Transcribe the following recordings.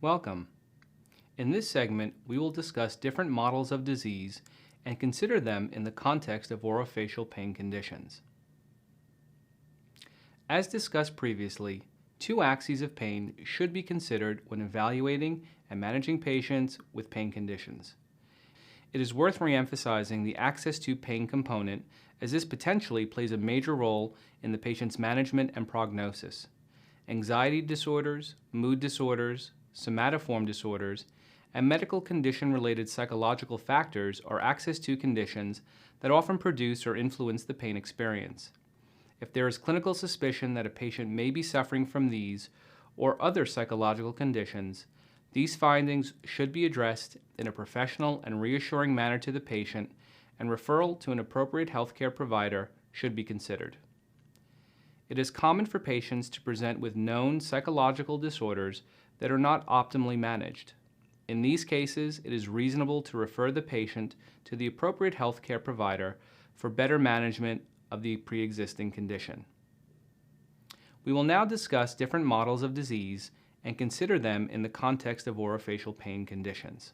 Welcome. In this segment, we will discuss different models of disease and consider them in the context of orofacial pain conditions. As discussed previously, two axes of pain should be considered when evaluating and managing patients with pain conditions. It is worth re-emphasizing the access to pain component, as this potentially plays a major role in the patient's management and prognosis. Anxiety disorders, mood disorders, somatoform disorders, and medical condition-related psychological factors are access to conditions that often produce or influence the pain experience. If there is clinical suspicion that a patient may be suffering from these or other psychological conditions, these findings should be addressed in a professional and reassuring manner to the patient, and referral to an appropriate healthcare provider should be considered. It is common for patients to present with known psychological disorders that are not optimally managed. In these cases, it is reasonable to refer the patient to the appropriate healthcare provider for better management of the pre-existing condition. We will now discuss different models of disease and consider them in the context of orofacial pain conditions.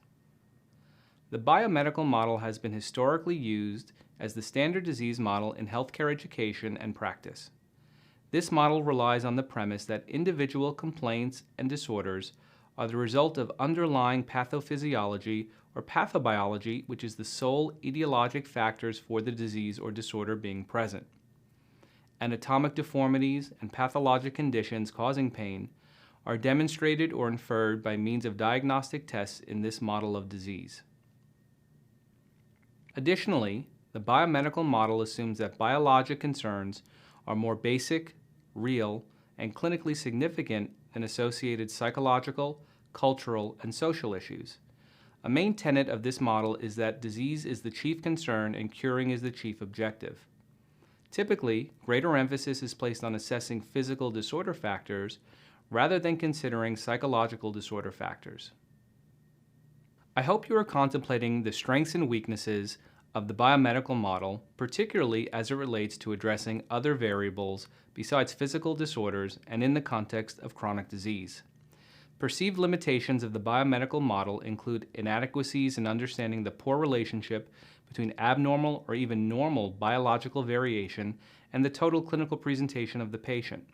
The biomedical model has been historically used as the standard disease model in healthcare education and practice. This model relies on the premise that individual complaints and disorders are the result of underlying pathophysiology or pathobiology, which is the sole etiologic factors for the disease or disorder being present. Anatomic deformities and pathologic conditions causing pain are demonstrated or inferred by means of diagnostic tests in this model of disease. Additionally, the biomedical model assumes that biologic concerns are more basic, real, and clinically significant than associated psychological, cultural, and social issues. A main tenet of this model is that disease is the chief concern and curing is the chief objective. Typically, greater emphasis is placed on assessing physical disorder factors rather than considering psychological disorder factors. I hope you are contemplating the strengths and weaknesses of the biomedical model, particularly as it relates to addressing other variables besides physical disorders and in the context of chronic disease. Perceived limitations of the biomedical model include inadequacies in understanding the poor relationship between abnormal or even normal biological variation and the total clinical presentation of the patient.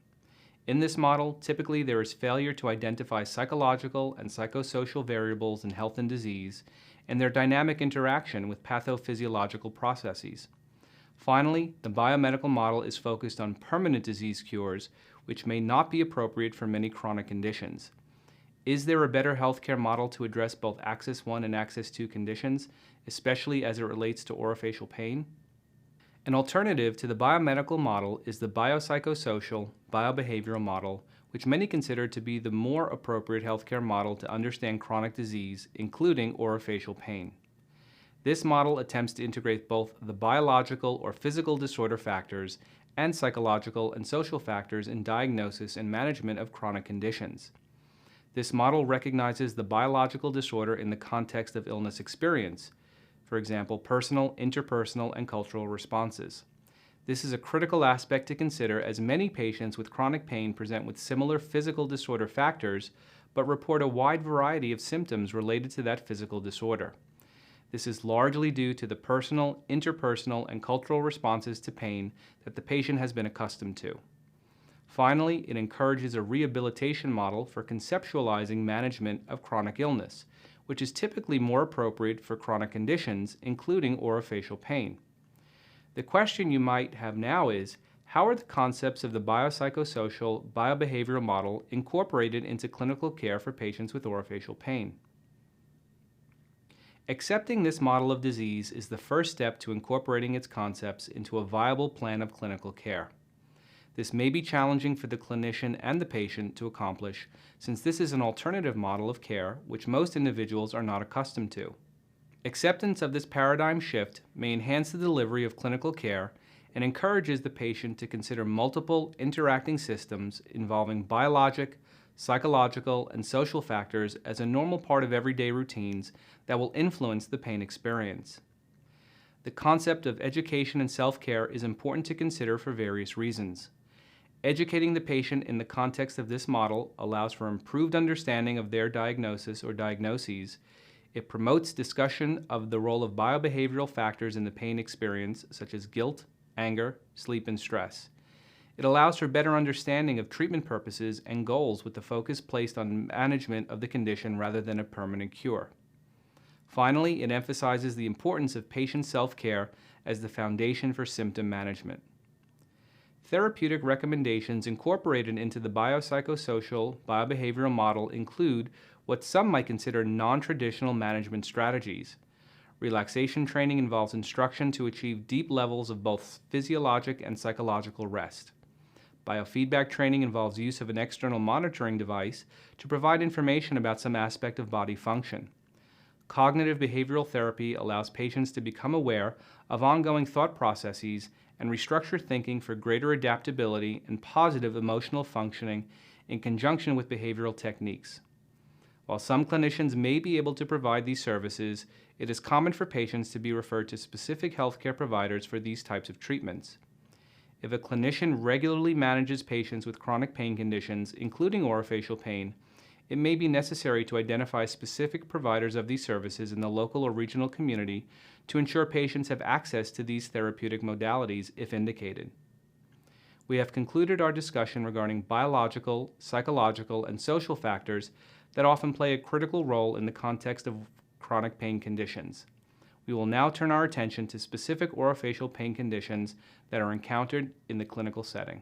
In this model, typically there is failure to identify psychological and psychosocial variables in health and disease and their dynamic interaction with pathophysiological processes. Finally, the biomedical model is focused on permanent disease cures, which may not be appropriate for many chronic conditions. Is there a better healthcare model to address both Axis 1 and Axis 2 conditions, especially as it relates to orofacial pain? An alternative to the biomedical model is the biopsychosocial, biobehavioral model, which many consider to be the more appropriate healthcare model to understand chronic disease, including orofacial pain. This model attempts to integrate both the biological or physical disorder factors and psychological and social factors in diagnosis and management of chronic conditions. This model recognizes the biological disorder in the context of illness experience, for example, personal, interpersonal, and cultural responses. This is a critical aspect to consider as many patients with chronic pain present with similar physical disorder factors but report a wide variety of symptoms related to that physical disorder. This is largely due to the personal, interpersonal, and cultural responses to pain that the patient has been accustomed to. Finally, it encourages a rehabilitation model for conceptualizing management of chronic illness, which is typically more appropriate for chronic conditions, including orofacial pain. The question you might have now is, how are the concepts of the biopsychosocial, biobehavioral model incorporated into clinical care for patients with orofacial pain? Accepting this model of disease is the first step to incorporating its concepts into a viable plan of clinical care. This may be challenging for the clinician and the patient to accomplish, since this is an alternative model of care which most individuals are not accustomed to. Acceptance of this paradigm shift may enhance the delivery of clinical care and encourages the patient to consider multiple interacting systems involving biologic, psychological, and social factors as a normal part of everyday routines that will influence the pain experience. The concept of education and self-care is important to consider for various reasons. Educating the patient in the context of this model allows for improved understanding of their diagnosis or diagnoses. It promotes discussion of the role of biobehavioral factors in the pain experience, such as guilt, anger, sleep, and stress. It allows for better understanding of treatment purposes and goals with the focus placed on management of the condition rather than a permanent cure. Finally, it emphasizes the importance of patient self-care as the foundation for symptom management. Therapeutic recommendations incorporated into the biopsychosocial biobehavioral model include what some might consider non-traditional management strategies. Relaxation training involves instruction to achieve deep levels of both physiologic and psychological rest. Biofeedback training involves use of an external monitoring device to provide information about some aspect of body function. Cognitive behavioral therapy allows patients to become aware of ongoing thought processes and restructure thinking for greater adaptability and positive emotional functioning in conjunction with behavioral techniques. While some clinicians may be able to provide these services, it is common for patients to be referred to specific healthcare providers for these types of treatments. If a clinician regularly manages patients with chronic pain conditions, including orofacial pain, it may be necessary to identify specific providers of these services in the local or regional community to ensure patients have access to these therapeutic modalities if indicated. We have concluded our discussion regarding biological, psychological, and social factors that often play a critical role in the context of chronic pain conditions. We will now turn our attention to specific orofacial pain conditions that are encountered in the clinical setting.